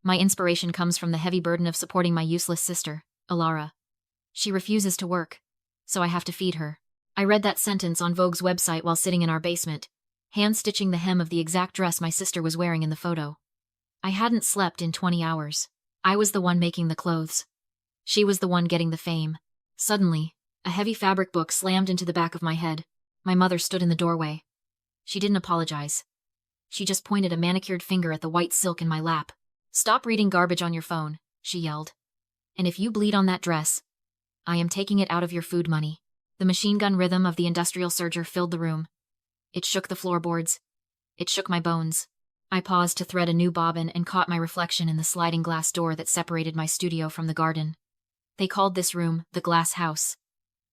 My inspiration comes from the heavy burden of supporting my useless sister, Alara. She refuses to work, so I have to feed her. I read that sentence on Vogue's website while sitting in our basement, hand-stitching the hem of the exact dress my sister was wearing in the photo. I hadn't slept in 20 hours. I was the one making the clothes. She was the one getting the fame. Suddenly, a heavy fabric book slammed into the back of my head. My mother stood in the doorway. She didn't apologize. She just pointed a manicured finger at the white silk in my lap. "Stop reading garbage on your phone," she yelled. "And if you bleed on that dress, I am taking it out of your food money." The machine gun rhythm of the industrial surger filled the room. It shook the floorboards. It shook my bones. I paused to thread a new bobbin and caught my reflection in the sliding glass door that separated my studio from the garden. They called this room the glass house.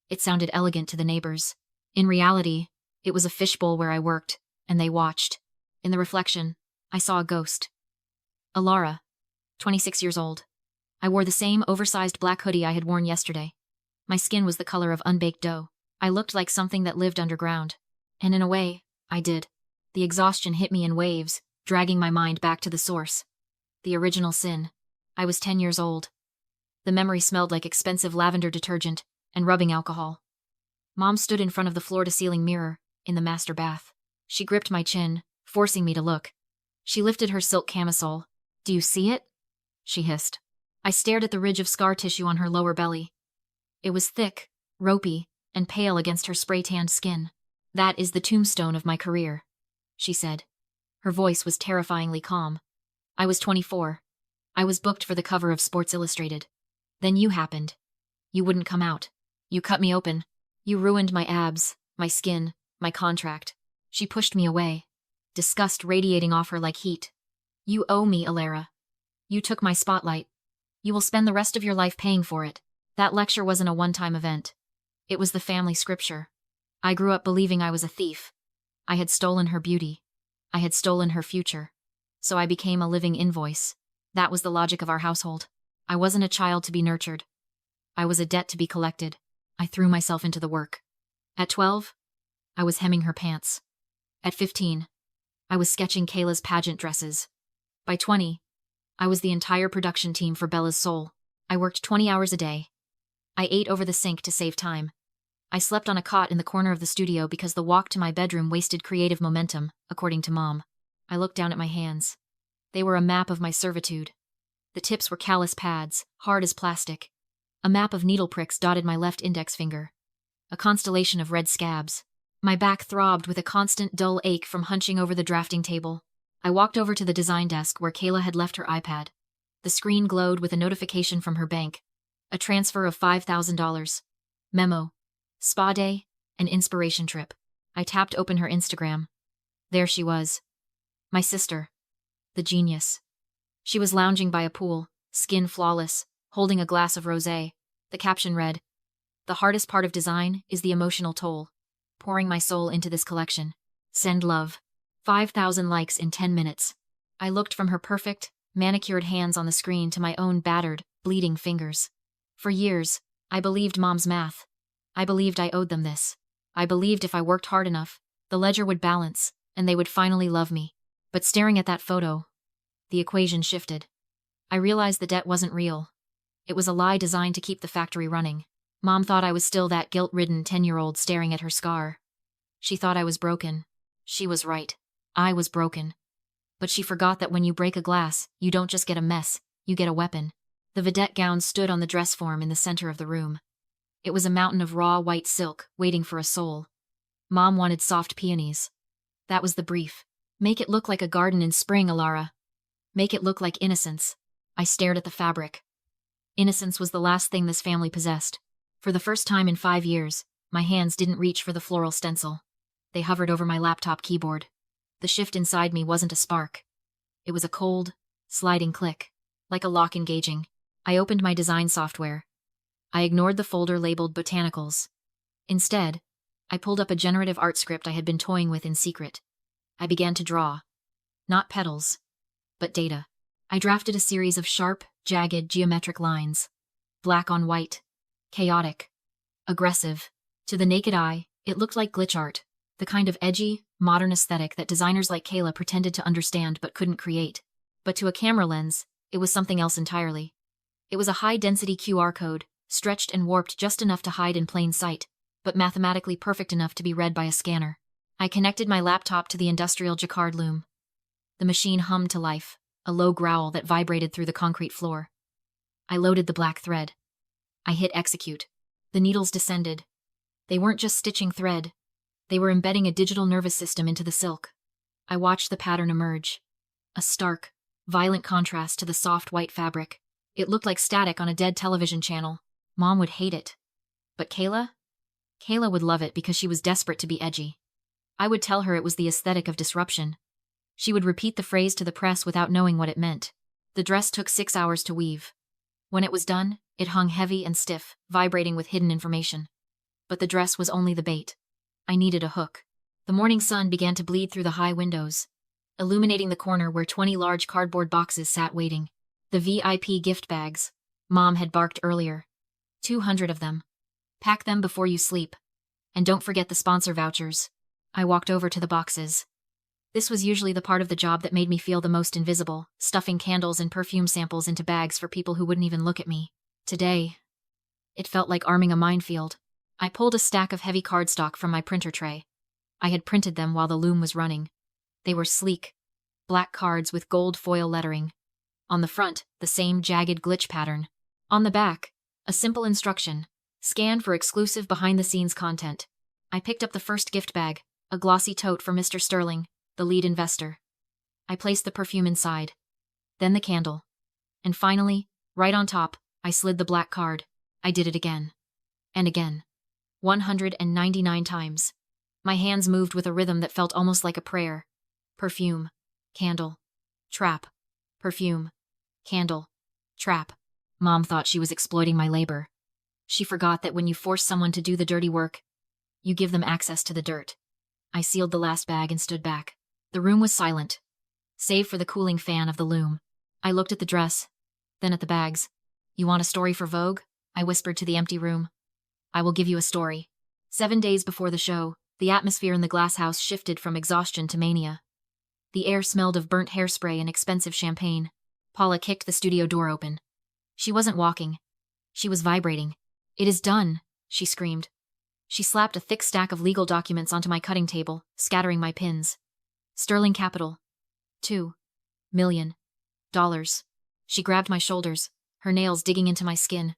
It sounded elegant to the neighbors. In reality, it was a fishbowl where I worked, and they watched. In the reflection, I saw a ghost. Alara, 26 years old. I wore the same oversized black hoodie I had worn yesterday. My skin was the color of unbaked dough. I looked like something that lived underground. And in a way, I did. The exhaustion hit me in waves, dragging my mind back to the source. The original sin. I was 10 years old. The memory smelled like expensive lavender detergent and rubbing alcohol. Mom stood in front of the floor-to-ceiling mirror in the master bath. She gripped my chin, forcing me to look. She lifted her silk camisole. "Do you see it?" she hissed. I stared at the ridge of scar tissue on her lower belly. It was thick, ropey, and pale against her spray-tanned skin. "That is the tombstone of my career," she said. Her voice was terrifyingly calm. I was 24. I was booked for the cover of Sports Illustrated. Then you happened. You wouldn't come out. You cut me open. You ruined my abs, my skin, my contract. She pushed me away, disgust radiating off her like heat. "You owe me, Alara. You took my spotlight. You will spend the rest of your life paying for it." That lecture wasn't a one-time event. It was the family scripture. I grew up believing I was a thief. I had stolen her beauty. I had stolen her future. So I became a living invoice. That was the logic of our household. I wasn't a child to be nurtured. I was a debt to be collected. I threw myself into the work. At 12, I was hemming her pants. At 15, I was sketching Kayla's pageant dresses. By 20, I was the entire production team for Bella's Soul. I worked 20 hours a day. I ate over the sink to save time. I slept on a cot in the corner of the studio because the walk to my bedroom wasted creative momentum, according to Mom. I looked down at my hands. They were a map of my servitude. The tips were callous pads, hard as plastic. A map of needle pricks dotted my left index finger. A constellation of red scabs. My back throbbed with a constant dull ache from hunching over the drafting table. I walked over to the design desk where Kayla had left her iPad. The screen glowed with a notification from her bank. A transfer of $5,000. Memo. Spa day, an inspiration trip. I tapped open her Instagram. There she was. My sister. The genius. She was lounging by a pool, skin flawless, holding a glass of rosé. The caption read, "The hardest part of design is the emotional toll. Pouring my soul into this collection. Send love." 5,000 likes in 10 minutes. I looked from her perfect, manicured hands on the screen to my own battered, bleeding fingers. For years, I believed Mom's math. I believed I owed them this. I believed if I worked hard enough, the ledger would balance, and they would finally love me. But staring at that photo, the equation shifted. I realized the debt wasn't real. It was a lie designed to keep the factory running. Mom thought I was still that guilt-ridden 10-year-old staring at her scar. She thought I was broken. She was right. I was broken. But she forgot that when you break a glass, you don't just get a mess, you get a weapon. The vedette gown stood on the dress form in the center of the room. It was a mountain of raw white silk, waiting for a soul. Mom wanted soft peonies. That was the brief. "Make it look like a garden in spring, Alara. Make it look like innocence." I stared at the fabric. Innocence was the last thing this family possessed. For the first time in 5 years, my hands didn't reach for the floral stencil. They hovered over my laptop keyboard. The shift inside me wasn't a spark. It was a cold, sliding click, like a lock engaging. I opened my design software. I ignored the folder labeled Botanicals. Instead, I pulled up a generative art script I had been toying with in secret. I began to draw. Not petals, but data. I drafted a series of sharp, jagged, geometric lines. Black on white. Chaotic. Aggressive. To the naked eye, it looked like glitch art, the kind of edgy, modern aesthetic that designers like Kayla pretended to understand but couldn't create. But to a camera lens, It was something else entirely. It was a high-density QR code, stretched and warped just enough to hide in plain sight, but mathematically perfect enough to be read by a scanner. I connected my laptop to the industrial jacquard loom. The machine hummed to life, a low growl that vibrated through the concrete floor. I loaded the black thread. I hit execute. The needles descended. They weren't just stitching thread. They were embedding a digital nervous system into the silk. I watched the pattern emerge. A stark, violent contrast to the soft white fabric. It looked like static on a dead television channel. Mom would hate it. But Kayla? Kayla would love it because she was desperate to be edgy. I would tell her it was the aesthetic of disruption. She would repeat the phrase to the press without knowing what it meant. The dress took 6 hours to weave. When it was done, it hung heavy and stiff, vibrating with hidden information. But the dress was only the bait. I needed a hook. The morning sun began to bleed through the high windows, illuminating the corner where 20 large cardboard boxes sat waiting. The VIP gift bags. Mom had barked earlier. 200 of them. Pack them before you sleep. And don't forget the sponsor vouchers. I walked over to the boxes. This was usually the part of the job that made me feel the most invisible, stuffing candles and perfume samples into bags for people who wouldn't even look at me. Today, it felt like arming a minefield. I pulled a stack of heavy cardstock from my printer tray. I had printed them while the loom was running. They were sleek, black cards with gold foil lettering. On the front, the same jagged glitch pattern. On the back, a simple instruction: scan for exclusive behind-the-scenes content. I picked up the first gift bag, a glossy tote for Mr. Sterling, the lead investor. I placed the perfume inside. Then the candle. And finally, right on top, I slid the black card. I did it again. And again. 199 times. My hands moved with a rhythm that felt almost like a prayer. Perfume. Candle. Trap. Perfume. Candle. Trap. Mom thought she was exploiting my labor. She forgot that when you force someone to do the dirty work, you give them access to the dirt. I sealed the last bag and stood back. The room was silent, save for the cooling fan of the loom. I looked at the dress, then at the bags. You want a story for Vogue? I whispered to the empty room. I will give you a story. 7 days before the show, the atmosphere in the glass house shifted from exhaustion to mania. The air smelled of burnt hairspray and expensive champagne. Paula kicked the studio door open. She wasn't walking. She was vibrating. It is done, she screamed. She slapped a thick stack of legal documents onto my cutting table, scattering my pins. Sterling Capital. $2 million. She grabbed my shoulders, her nails digging into my skin.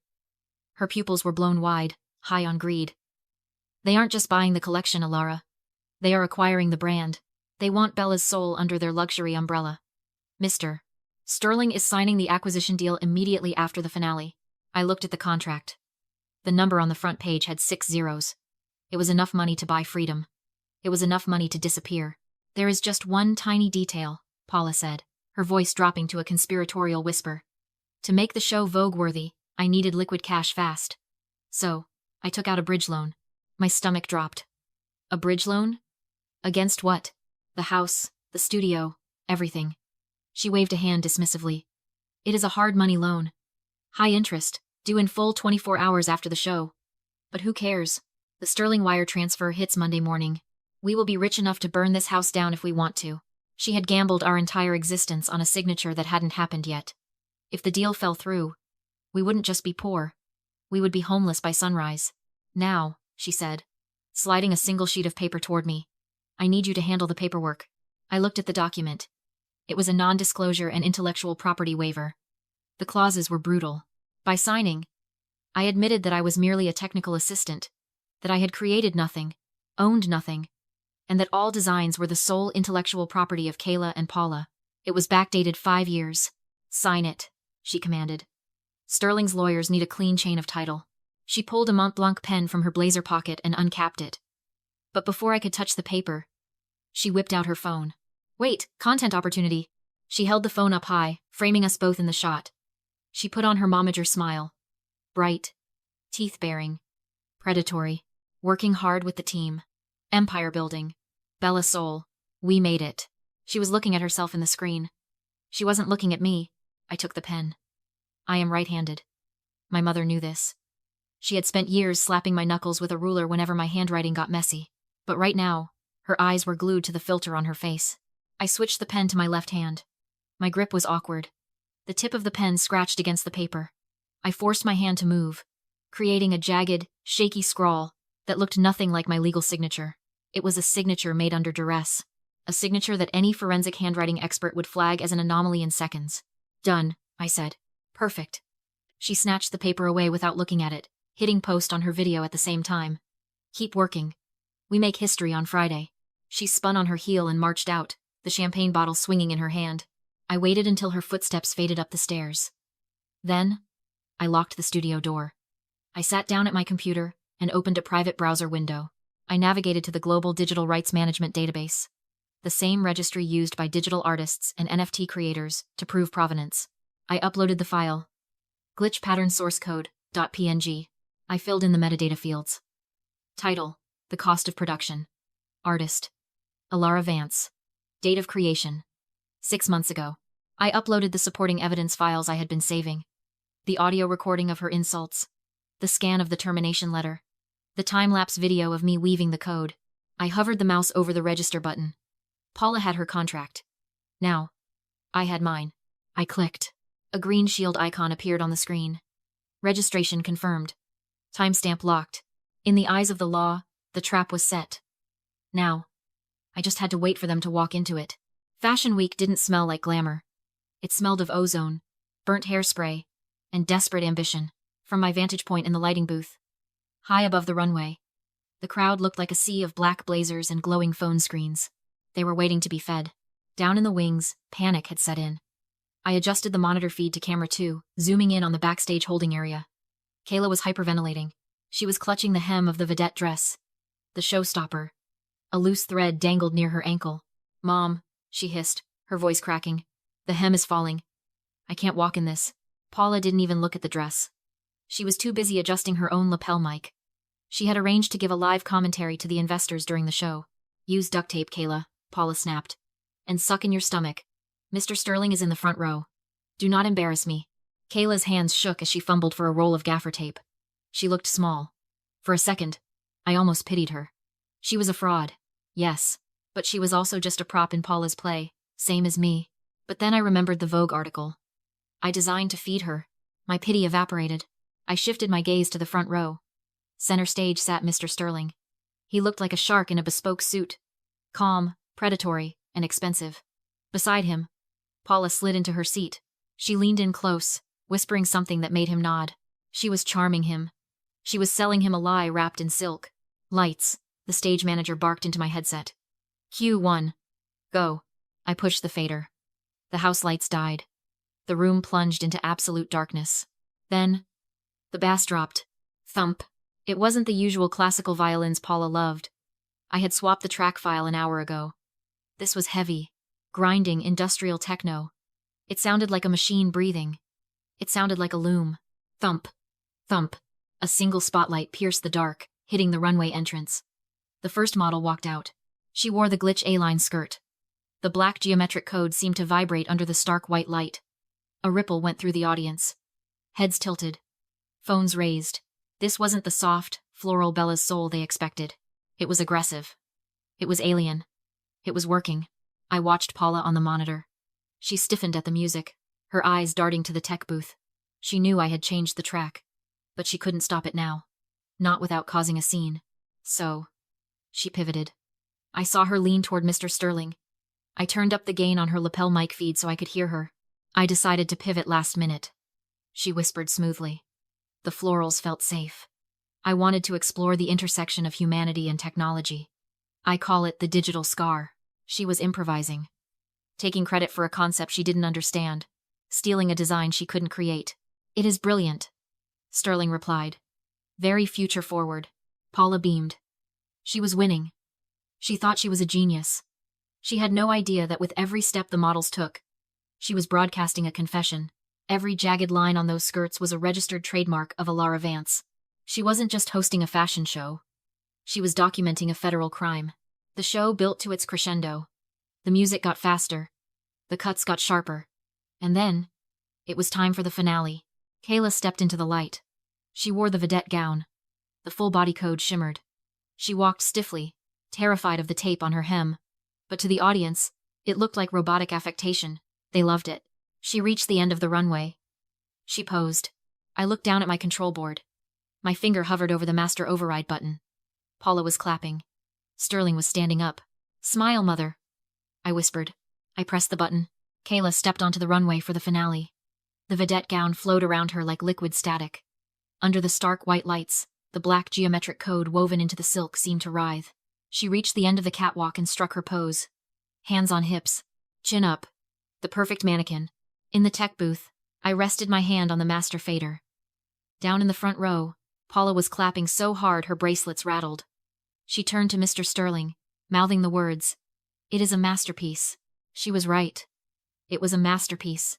Her pupils were blown wide, high on greed. They aren't just buying the collection, Alara. They are acquiring the brand. They want Bella's soul under their luxury umbrella. Mr. Sterling is signing the acquisition deal immediately after the finale. I looked at the contract. The number on the front page had 6 zeros. It was enough money to buy freedom. It was enough money to disappear. There is just one tiny detail, Paula said, her voice dropping to a conspiratorial whisper. To make the show Vogue-worthy, I needed liquid cash fast. So, I took out a bridge loan. My stomach dropped. A bridge loan? Against what? The house, the studio, everything. She waved a hand dismissively. It is a hard money loan. High interest, due in full 24 hours after the show. But who cares? The Sterling wire transfer hits Monday morning. We will be rich enough to burn this house down if we want to. She had gambled our entire existence on a signature that hadn't happened yet. If the deal fell through, we wouldn't just be poor. We would be homeless by sunrise. Now, she said, sliding a single sheet of paper toward me. I need you to handle the paperwork. I looked at the document. It was a non-disclosure and intellectual property waiver. The clauses were brutal. By signing, I admitted that I was merely a technical assistant, that I had created nothing, owned nothing, and that all designs were the sole intellectual property of Kayla and Paula. It was backdated 5 years. Sign it, she commanded. Sterling's lawyers need a clean chain of title. She pulled a Mont Blanc pen from her blazer pocket and uncapped it. But before I could touch the paper, she whipped out her phone. Wait, content opportunity. She held the phone up high, framing us both in the shot. She put on her momager smile. Bright, teeth-baring, predatory, working hard with the team. Empire building. Bella Soul. We made it. She was looking at herself in the screen. She wasn't looking at me. I took the pen. I am right-handed. My mother knew this. She had spent years slapping my knuckles with a ruler whenever my handwriting got messy. But right now, her eyes were glued to the filter on her face. I switched the pen to my left hand. My grip was awkward. The tip of the pen scratched against the paper. I forced my hand to move, creating a jagged, shaky scrawl that looked nothing like my legal signature. It was a signature made under duress. A signature that any forensic handwriting expert would flag as an anomaly in seconds. Done, I said. Perfect. She snatched the paper away without looking at it, hitting post on her video at the same time. Keep working. We make history on Friday. She spun on her heel and marched out, the champagne bottle swinging in her hand. I waited until her footsteps faded up the stairs. Then, I locked the studio door. I sat down at my computer and opened a private browser window. I navigated to the Global Digital Rights Management Database, the same registry used by digital artists and NFT creators to prove provenance. I uploaded the file, glitch pattern source code.png. I filled in the metadata fields. Title, the cost of production. Artist, Alara Vance. Date of creation, 6 months ago. I uploaded the supporting evidence files I had been saving. The audio recording of her insults, the scan of the termination letter, the time-lapse video of me weaving the code. I hovered the mouse over the register button. Paula had her contract. Now, I had mine. I clicked. A green shield icon appeared on the screen. Registration confirmed. Timestamp locked. In the eyes of the law, the trap was set. Now, I just had to wait for them to walk into it. Fashion Week didn't smell like glamour. It smelled of ozone, burnt hairspray, and desperate ambition. From my vantage point in the lighting booth, high above the runway, the crowd looked like a sea of black blazers and glowing phone screens. They were waiting to be fed. Down in the wings, panic had set in. I adjusted the monitor feed to camera 2, zooming in on the backstage holding area. Kayla was hyperventilating. She was clutching the hem of the vedette dress. The showstopper. A loose thread dangled near her ankle. "Mom," she hissed, her voice cracking. "The hem is falling. I can't walk in this." Paula didn't even look at the dress. She was too busy adjusting her own lapel mic. She had arranged to give a live commentary to the investors during the show. "Use duct tape, Kayla," Paula snapped. "And suck in your stomach. Mr. Sterling is in the front row. Do not embarrass me." Kayla's hands shook as she fumbled for a roll of gaffer tape. She looked small. For a second, I almost pitied her. She was a fraud, yes, but she was also just a prop in Paula's play, same as me. But then I remembered the Vogue article. I designed to feed her. My pity evaporated. I shifted my gaze to the front row. Center stage sat Mr. Sterling. He looked like a shark in a bespoke suit. Calm, predatory, and expensive. Beside him, Paula slid into her seat. She leaned in close, whispering something that made him nod. She was charming him. She was selling him a lie wrapped in silk. "Lights," the stage manager barked into my headset. "Q1. Go." I pushed the fader. The house lights died. The room plunged into absolute darkness. Then, the bass dropped. Thump. It wasn't the usual classical violins Paula loved. I had swapped the track file an hour ago. This was heavy, grinding industrial techno. It sounded like a machine breathing. It sounded like a loom. Thump. Thump. A single spotlight pierced the dark, hitting the runway entrance. The first model walked out. She wore the glitch A-line skirt. The black geometric code seemed to vibrate under the stark white light. A ripple went through the audience. Heads tilted. Phones raised. This wasn't the soft, floral Bella's soul they expected. It was aggressive. It was alien. It was working. I watched Paula on the monitor. She stiffened at the music, her eyes darting to the tech booth. She knew I had changed the track, but she couldn't stop it now. Not without causing a scene. So, she pivoted. I saw her lean toward Mr. Sterling. I turned up the gain on her lapel mic feed so I could hear her. "I decided to pivot last minute," she whispered smoothly. The florals felt safe. I wanted to explore the intersection of humanity and technology. I call it the digital scar. She was improvising. Taking credit for a concept she didn't understand. Stealing a design she couldn't create. "It is brilliant," Sterling replied. "Very future-forward." Paula beamed. She was winning. She thought she was a genius. She had no idea that with every step the models took, she was broadcasting a confession. Every jagged line on those skirts was a registered trademark of Alara Vance. She wasn't just hosting a fashion show. She was documenting a federal crime. The show built to its crescendo. The music got faster. The cuts got sharper. And then, it was time for the finale. Kayla stepped into the light. She wore the vedette gown. The full body code shimmered. She walked stiffly, terrified of the tape on her hem. But to the audience, it looked like robotic affectation. They loved it. She reached the end of the runway. She posed. I looked down at my control board. My finger hovered over the master override button. Paula was clapping. Sterling was standing up. "Smile, mother," I whispered. I pressed the button. Kayla stepped onto the runway for the finale. The vedette gown flowed around her like liquid static. Under the stark white lights, the black geometric code woven into the silk seemed to writhe. She reached the end of the catwalk and struck her pose. Hands on hips, chin up. The perfect mannequin. In the tech booth, I rested my hand on the master fader. Down in the front row, Paula was clapping so hard her bracelets rattled. She turned to Mr. Sterling, mouthing the words, "It is a masterpiece." She was right. It was a masterpiece.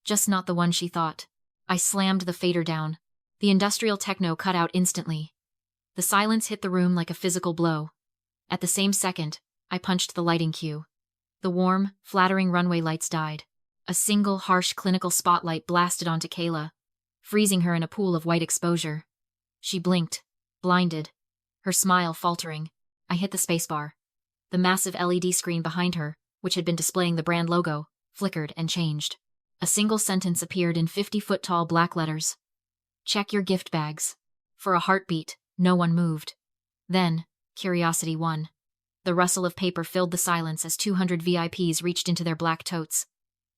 Just not the one she thought. I slammed the fader down. The industrial techno cut out instantly. The silence hit the room like a physical blow. At the same second, I punched the lighting cue. The warm, flattering runway lights died. A single, harsh clinical spotlight blasted onto Kayla, freezing her in a pool of white exposure. She blinked, blinded, her smile faltering. I hit the spacebar. The massive LED screen behind her, which had been displaying the brand logo, flickered and changed. A single sentence appeared in 50-foot-tall black letters. "Check your gift bags." For a heartbeat, no one moved. Then, curiosity won. The rustle of paper filled the silence as 200 VIPs reached into their black totes.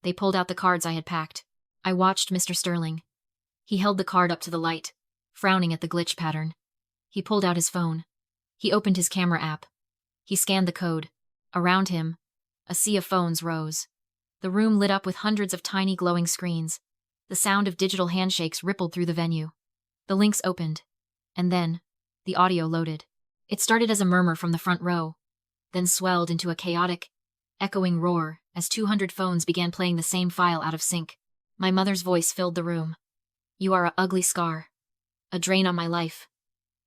They pulled out the cards I had packed. I watched Mr. Sterling. He held the card up to the light, frowning at the glitch pattern. He pulled out his phone. He opened his camera app. He scanned the code. Around him, a sea of phones rose. The room lit up with hundreds of tiny glowing screens. The sound of digital handshakes rippled through the venue. The links opened. And then, the audio loaded. It started as a murmur from the front row, then swelled into a chaotic, echoing roar as 200 phones began playing the same file out of sync. My mother's voice filled the room. "You are a ugly scar. A drain on my life.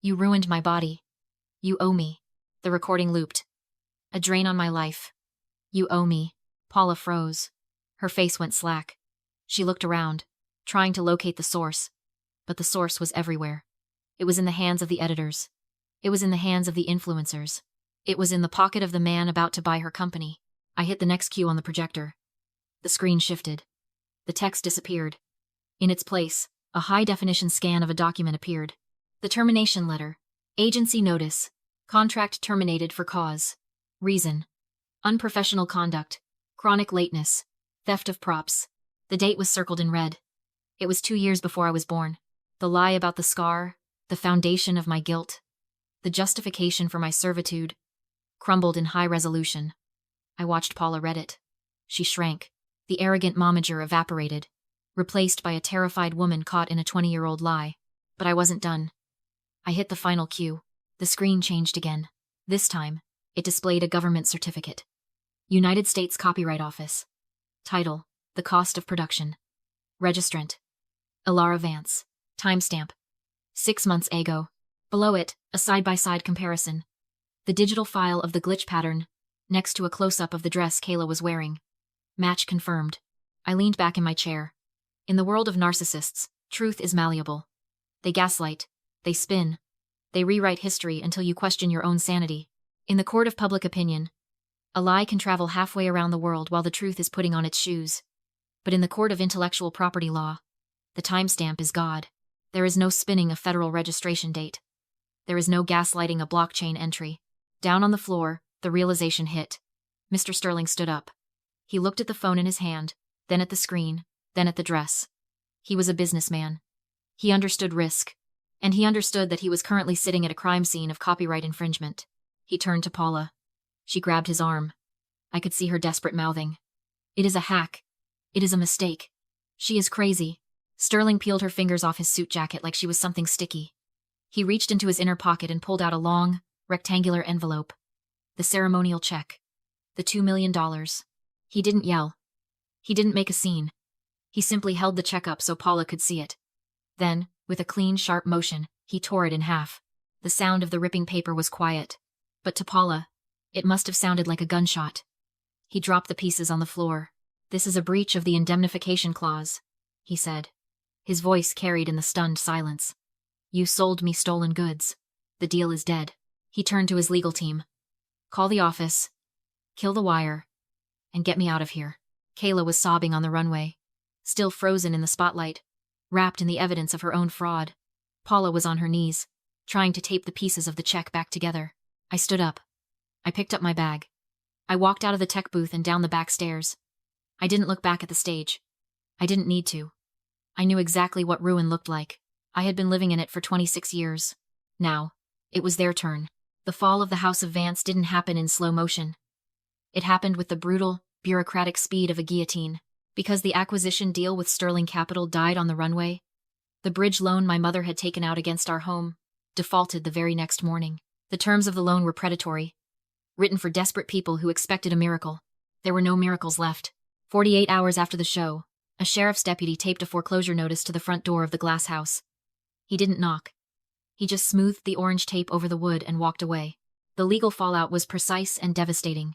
You ruined my body. You owe me." The recording looped. "A drain on my life. You owe me." Paula froze. Her face went slack. She looked around, trying to locate the source. But the source was everywhere. It was in the hands of the editors. It was in the hands of the influencers. It was in the pocket of the man about to buy her company. I hit the next cue on the projector. The screen shifted. The text disappeared. In its place, a high-definition scan of a document appeared. The termination letter. Agency notice. Contract terminated for cause. Reason. Unprofessional conduct. Chronic lateness. Theft of props. The date was circled in red. It was 2 years before I was born. The lie about the scar, the foundation of my guilt, the justification for my servitude, crumbled in high resolution. I watched Paula read it. She shrank. The arrogant momager evaporated, replaced by a terrified woman caught in a 20-year-old lie. But I wasn't done. I hit the final cue. The screen changed again. This time, it displayed a government certificate. United States Copyright Office. Title: The Cost of Production. Registrant: Ilara Vance. Timestamp: 6 months ago. Below it, a side-by-side comparison. The digital file of the glitch pattern, next to a close-up of the dress Kayla was wearing. Match confirmed. I leaned back in my chair. In the world of narcissists, truth is malleable. They gaslight. They spin. They rewrite history until you question your own sanity. In the court of public opinion, a lie can travel halfway around the world while the truth is putting on its shoes. But in the court of intellectual property law, the timestamp is God. There is no spinning a federal registration date. There is no gaslighting a blockchain entry. Down on the floor, the realization hit. Mr. Sterling stood up. He looked at the phone in his hand, then at the screen, then at the dress. He was a businessman. He understood risk, and he understood that he was currently sitting at a crime scene of copyright infringement. He turned to Paula. She grabbed his arm. I could see her desperate mouthing. "It is a hack. It is a mistake. She is crazy." Sterling peeled her fingers off his suit jacket like she was something sticky. He reached into his inner pocket and pulled out a long, rectangular envelope. The ceremonial check. The $2 million. He didn't yell. He didn't make a scene. He simply held the check up so Paula could see it. Then, with a clean, sharp motion, he tore it in half. The sound of the ripping paper was quiet. But to Paula, it must have sounded like a gunshot. He dropped the pieces on the floor. "This is a breach of the indemnification clause," he said. His voice carried in the stunned silence. "You sold me stolen goods. The deal is dead." He turned to his legal team. "Call the office, kill the wire, and get me out of here." Kayla was sobbing on the runway. still frozen in the spotlight, wrapped in the evidence of her own fraud. Paula was on her knees, trying to tape the pieces of the check back together. I stood up. I picked up my bag. I walked out of the tech booth and down the back stairs. I didn't look back at the stage. I didn't need to. I knew exactly what ruin looked like. I had been living in it for 26 years. Now, it was their turn. The fall of the House of Vance didn't happen in slow motion. It happened with the brutal, bureaucratic speed of a guillotine. Because the acquisition deal with Sterling Capital died on the runway, the bridge loan my mother had taken out against our home defaulted the very next morning. The terms of the loan were predatory, written for desperate people who expected a miracle. There were no miracles left. 48 hours after the show, a sheriff's deputy taped a foreclosure notice to the front door of the glass house. He didn't knock. He just smoothed the orange tape over the wood and walked away. The legal fallout was precise and devastating.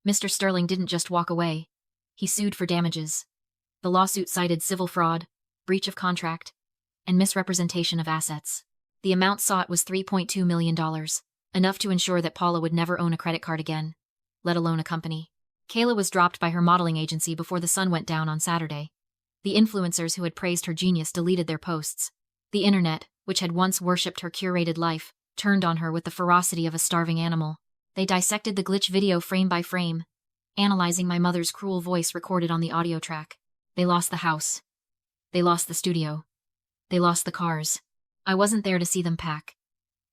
Mr. Sterling didn't just walk away. He sued for damages. The lawsuit cited civil fraud, breach of contract, and misrepresentation of assets. The amount sought was $3.2 million, enough to ensure that Paula would never own a credit card again, let alone a company. Kayla was dropped by her modeling agency before the sun went down on Saturday. The influencers who had praised her genius deleted their posts. The internet, which had once worshipped her curated life, turned on her with the ferocity of a starving animal. They dissected the glitch video frame by frame, analyzing my mother's cruel voice recorded on the audio track. They lost the house. They lost the studio. They lost the cars. I wasn't there to see them pack.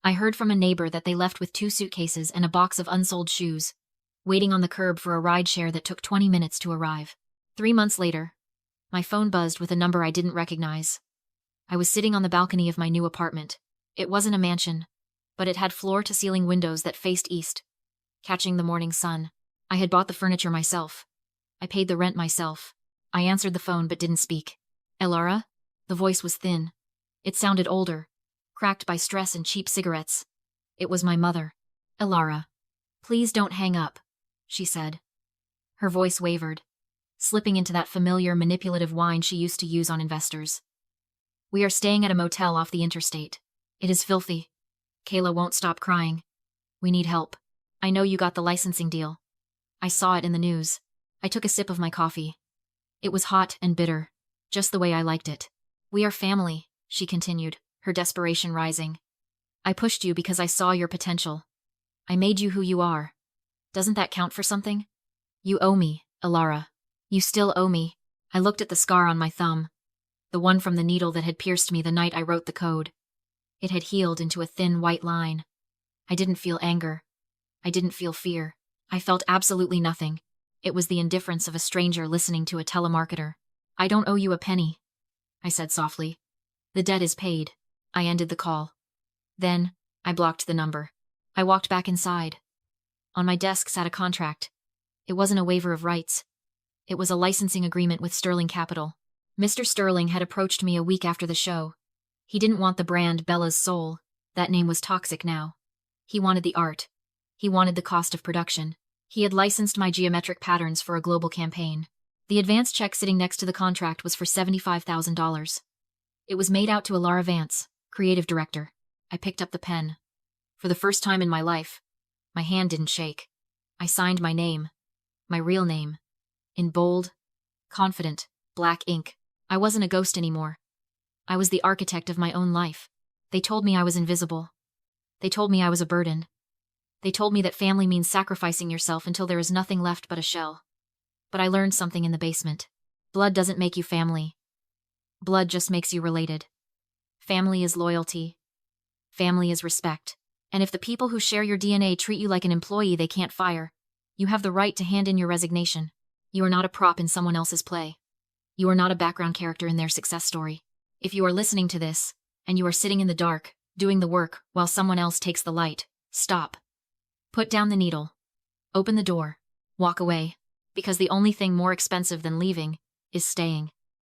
I heard from a neighbor that they left with 2 suitcases and a box of unsold shoes, waiting on the curb for a rideshare that took 20 minutes to arrive. 3 months later, my phone buzzed with a number I didn't recognize. I was sitting on the balcony of my new apartment. It wasn't a mansion, but it had floor-to-ceiling windows that faced east, catching the morning sun. I had bought the furniture myself. I paid the rent myself. I answered the phone but didn't speak. Elara? The voice was thin. It sounded older, cracked by stress and cheap cigarettes. It was my mother. Elara. Please don't hang up, she said. Her voice wavered, slipping into that familiar manipulative whine she used to use on investors. We are staying at a motel off the interstate. It is filthy. Kayla won't stop crying. We need help. I know you got the licensing deal. I saw it in the news. I took a sip of my coffee. It was hot and bitter, just the way I liked it. We are family, she continued, her desperation rising. I pushed you because I saw your potential. I made you who you are. Doesn't that count for something? You owe me, Elara. You still owe me. I looked at the scar on my thumb, the one from the needle that had pierced me the night I wrote the code. It had healed into a thin white line. I didn't feel anger. I didn't feel fear. I felt absolutely nothing. It was the indifference of a stranger listening to a telemarketer. I don't owe you a penny, I said softly. The debt is paid. I ended the call. Then, I blocked the number. I walked back inside. On my desk sat a contract. It wasn't a waiver of rights. It was a licensing agreement with Sterling Capital. Mr. Sterling had approached me a week after the show. He didn't want the brand Bella's Soul. That name was toxic now. He wanted the art. He wanted the cost of production. He had licensed my geometric patterns for a global campaign. The advance check sitting next to the contract was for $75,000. It was made out to Elara Vance, creative director. I picked up the pen. For the first time in my life, my hand didn't shake. I signed my name, my real name, in bold, confident, black ink. I wasn't a ghost anymore. I was the architect of my own life. They told me I was invisible. They told me I was a burden. They told me that family means sacrificing yourself until there is nothing left but a shell. But I learned something in the basement. Blood doesn't make you family. Blood just makes you related. Family is loyalty. Family is respect. And if the people who share your DNA treat you like an employee they can't fire, you have the right to hand in your resignation. You are not a prop in someone else's play. You are not a background character in their success story. If you are listening to this, and you are sitting in the dark, doing the work while someone else takes the light, stop. Put down the needle. Open the door. Walk away. Because the only thing more expensive than leaving is staying.